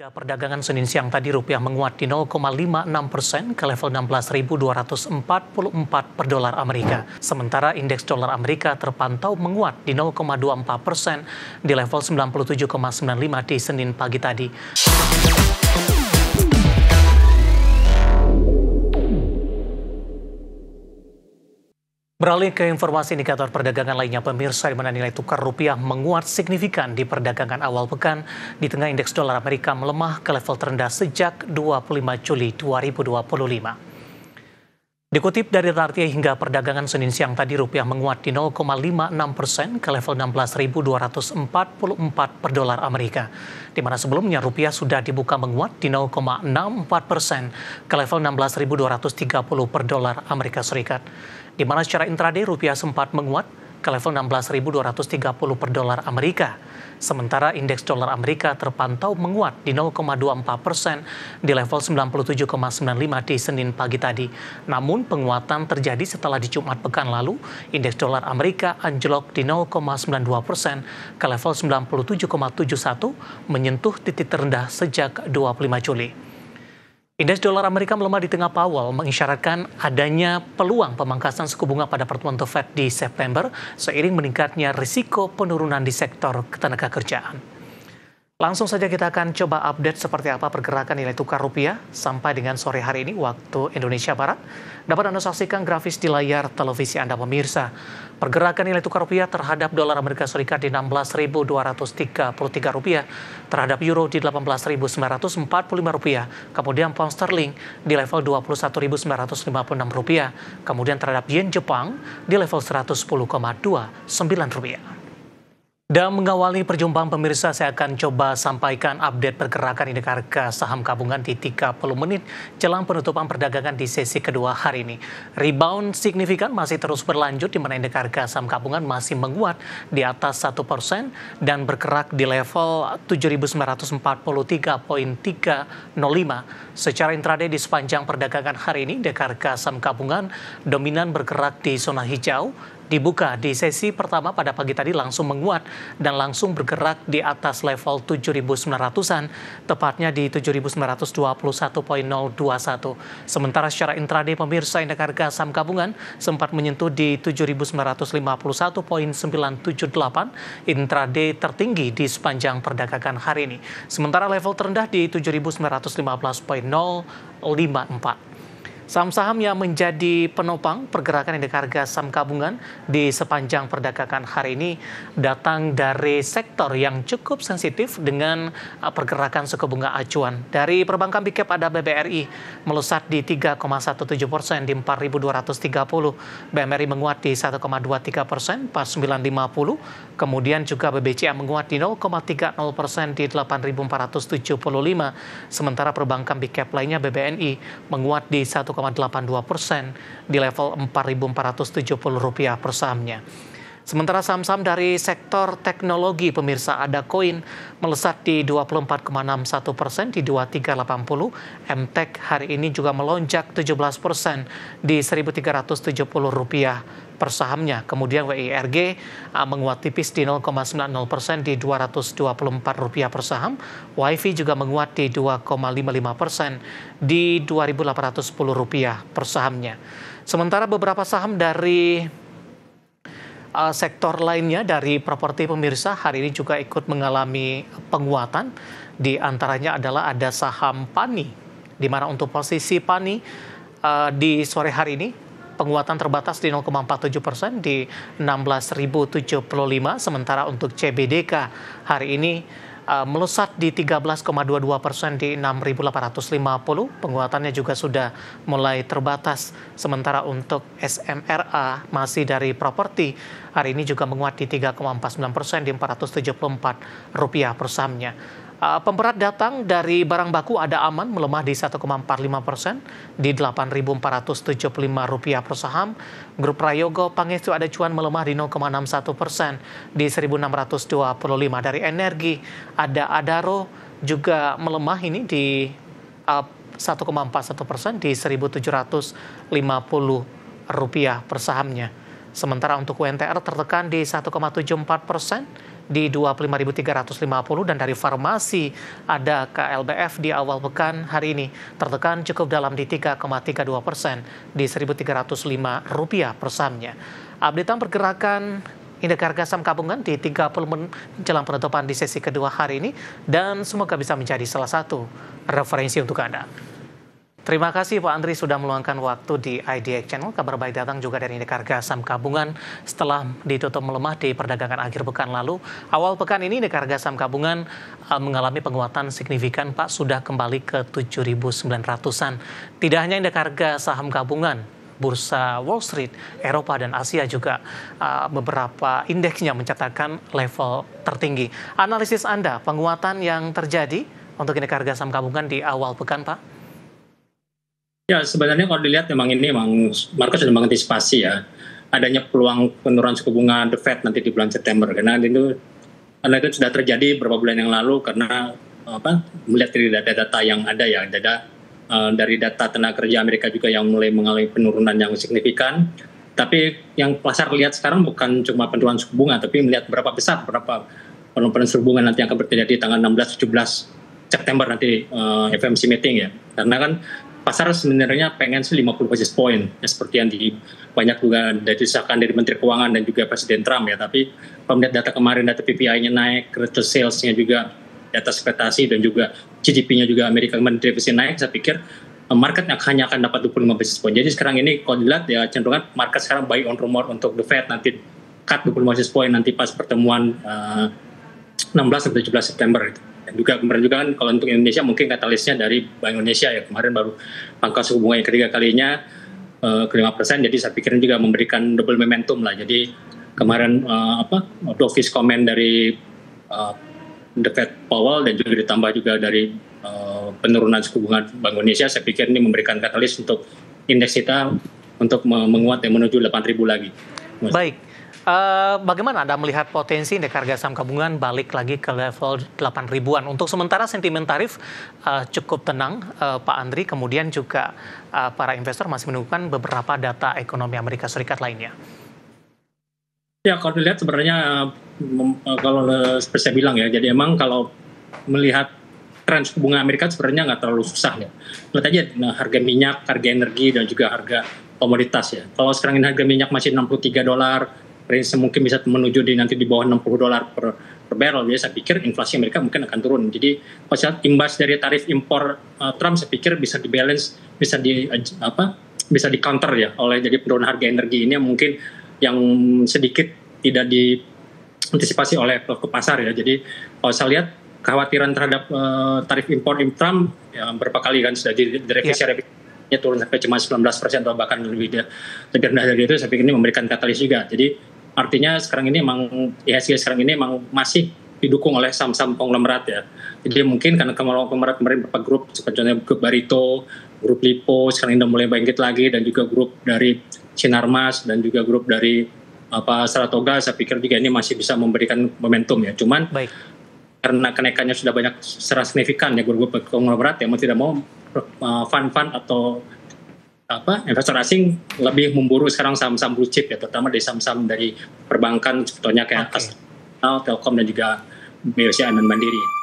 Perdagangan Senin siang tadi rupiah menguat di 0,56% ke level 16.244 per dolar Amerika. Sementara indeks dolar Amerika terpantau menguat di 0,24% di level 97,95 di Senin pagi tadi. Beralih ke informasi indikator perdagangan lainnya, pemirsa, di mana nilai tukar rupiah menguat signifikan di perdagangan awal pekan di tengah indeks dolar Amerika melemah ke level terendah sejak 25 Juli 2025. Dikutip dari Tartia, hingga perdagangan Senin siang tadi rupiah menguat di 0,56% ke level 16.244 per dolar Amerika, di mana sebelumnya rupiah sudah dibuka menguat di 0,64% ke level 16.230 per dolar Amerika Serikat, di mana secara intraday rupiah sempat menguat ke level 16.230 per dolar Amerika. Sementara indeks dolar Amerika terpantau menguat di 0,24% di level 97,95 di Senin pagi tadi. Namun penguatan terjadi setelah di Jumat pekan lalu, indeks dolar Amerika anjlok di 0,92% ke level 97,71, menyentuh titik terendah sejak 25 Juli. Indeks dolar Amerika melemah di tengah Powell mengisyaratkan adanya peluang pemangkasan suku bunga pada pertemuan The Fed di September seiring meningkatnya risiko penurunan di sektor ketenagakerjaan. Langsung saja kita akan coba update seperti apa pergerakan nilai tukar rupiah sampai dengan sore hari ini waktu Indonesia Barat. Dapat Anda saksikan grafis di layar televisi Anda, pemirsa. Pergerakan nilai tukar rupiah terhadap dolar Amerika Serikat di 16.233 rupiah, terhadap euro di 18.945 rupiah, kemudian pound sterling di level 21.956 rupiah, kemudian terhadap yen Jepang di level 110,29 rupiah. Dan mengawali perjumpaan pemirsa, saya akan coba sampaikan update pergerakan indeks harga saham gabungan di 30 menit jelang penutupan perdagangan di sesi kedua hari ini. Rebound signifikan masih terus berlanjut di mana indeks harga saham gabungan masih menguat di atas 1% dan bergerak di level 7.943,305. Secara intraday di sepanjang perdagangan hari ini, indeks harga saham gabungan dominan bergerak di zona hijau. Dibuka di sesi pertama pada pagi tadi langsung menguat dan langsung bergerak di atas level 7.900-an, tepatnya di 7.921,021. Sementara secara intraday pemirsa, indeks harga saham gabungan sempat menyentuh di 7.951,978, intraday tertinggi di sepanjang perdagangan hari ini. Sementara level terendah di 7.915,054. Saham-saham yang menjadi penopang pergerakan indeks harga saham gabungan di sepanjang perdagangan hari ini datang dari sektor yang cukup sensitif dengan pergerakan suku bunga acuan. Dari perbankan big cap ada BBRI melesat di 3,17% di 4.230, BMRI menguat di 1,23% 4.950, kemudian juga BBCA menguat di 0,30% di 8.475, sementara perbankan big cap lainnya BBNI menguat di 1,82% di level Rp4.470 per sahamnya. Sementara saham-saham dari sektor teknologi pemirsa, ada Koin melesat di 24,61% di 2380, MTech hari ini juga melonjak 17% di Rp1.370 per sahamnya. Kemudian WIRG menguat tipis di 0,90% di Rp224 per saham. WiFi juga menguat di 2,55% di Rp2.810 per sahamnya. Sementara beberapa saham dari sektor lainnya dari properti pemirsa hari ini juga ikut mengalami penguatan. Di antaranya adalah ada saham PANI, di mana untuk posisi PANI di sore hari ini penguatan terbatas di 0,47% di 16.075, sementara untuk CBDK hari ini melesat di 13,22% di 6.850, penguatannya juga sudah mulai terbatas. Sementara untuk SMRA masih dari properti hari ini juga menguat di 3,49% di Rp474 per sahamnya. Pemberat datang dari barang baku ada Aman melemah di 1,45% di Rp8.475 per saham. Grup Prayogo Pangestu ada Cuan melemah di 0,61% di 1.625. Dari energi ada Adaro juga melemah ini di 1,41% di Rp1.750 per sahamnya. Sementara untuk UNTR tertekan di 1,74% di 25.350 dan dari farmasi ada KLBF di awal pekan hari ini tertekan cukup dalam di 3,32% di Rp1.305 per sahamnya. Updatean pergerakan indeks harga saham gabungan di 30 menit jelang penutupan di sesi kedua hari ini dan semoga bisa menjadi salah satu referensi untuk Anda. Terima kasih Pak Andri sudah meluangkan waktu di IDX Channel. Kabar baik datang juga dari indeks harga saham gabungan setelah ditutup melemah di perdagangan akhir pekan lalu. Awal pekan ini indeks harga saham gabungan mengalami penguatan signifikan, Pak, sudah kembali ke 7.900-an. Tidak hanya indeks harga saham gabungan, Bursa Wall Street, Eropa dan Asia juga beberapa indeksnya mencatatkan level tertinggi. Analisis Anda, penguatan yang terjadi untuk indeks harga saham gabungan di awal pekan, Pak? Ya, sebenarnya kalau dilihat memang market sudah mengantisipasi ya adanya peluang penurunan suku bunga The Fed nanti di bulan September, karena itu sudah terjadi beberapa bulan yang lalu karena melihat dari data-data yang ada ya, dari data tenaga kerja Amerika juga yang mulai mengalami penurunan yang signifikan. Tapi yang pasar lihat sekarang bukan cuma penurunan suku bunga, tapi melihat berapa penurunan suku bunga nanti yang akan terjadi tanggal 16-17 September nanti FOMC meeting ya, karena kan pasar sebenarnya pengen 50 basis point ya, seperti yang banyak juga disahkan dari Menteri Keuangan dan juga Presiden Trump ya. Tapi kalau melihat data kemarin, data PPI-nya naik, retail sales-nya juga, data ekspektasi dan juga GDP-nya juga Amerika kemarin defisit naik, saya pikir market hanya akan dapat 25 basis point. Jadi sekarang ini kalau dilihat ya cenderungan market sekarang buy on rumor untuk The Fed nanti cut 25 basis point nanti pas pertemuan 16-17 September itu. Dan juga kemarin juga kan kalau untuk Indonesia mungkin katalisnya dari Bank Indonesia ya, kemarin baru pangkas suku bunga yang ketiga kalinya ke 5%, jadi saya pikir juga memberikan double momentum lah. Jadi kemarin dovish comment dari The Fed Powell dan juga ditambah juga dari penurunan suku bunga Bank Indonesia, saya pikir ini memberikan katalis untuk indeks kita untuk menguat dan menuju 8.000 lagi. Baik. Bagaimana Anda melihat potensi indeks harga saham gabungan balik lagi ke level 8.000-an? Untuk sementara sentimen tarif cukup tenang, Pak Andri, kemudian juga para investor masih menunggukan beberapa data ekonomi Amerika Serikat lainnya. Ya, kalau dilihat sebenarnya kalau seperti saya bilang ya, jadi emang kalau melihat tren suku bunga Amerika sebenarnya nggak terlalu susah ya. Lihat aja harga minyak, harga energi dan juga harga komoditas ya. Kalau sekarang ini harga minyak masih $63, range mungkin bisa menuju nanti di bawah $60 per barrel, jadi saya pikir inflasi Amerika mungkin akan turun. Jadi kalau saya imbas dari tarif impor Trump, saya pikir bisa dibalance, bisa di counter ya oleh jadi penurunan harga energi ini yang mungkin yang sedikit tidak diantisipasi oleh pelaku pasar ya. Jadi kalau saya lihat kekhawatiran terhadap tarif impor Trump ya, berapa kali kan sudah direvisi turun sampai cuma 19% atau bahkan lebih rendah dari itu, saya pikir ini memberikan katalis juga. Jadi artinya sekarang ini memang IHSG sekarang ini memang masih didukung oleh saham-saham konglomerat ya. Jadi mungkin karena kemarin beberapa grup seperti contohnya grup Barito, grup Lipo sekarang ini udah mulai bangkit lagi, dan juga grup dari Sinarmas dan juga grup dari Saratoga, saya pikir juga ini masih bisa memberikan momentum ya. Cuman karena kenaikannya sudah banyak secara signifikan ya grup konglomerat ya, mau tidak mau fund-fund atau investor asing lebih memburu sekarang saham-saham blue chip ya, terutama dari saham-saham dari perbankan contohnya kayak Telkom dan juga BOCA dan Mandiri.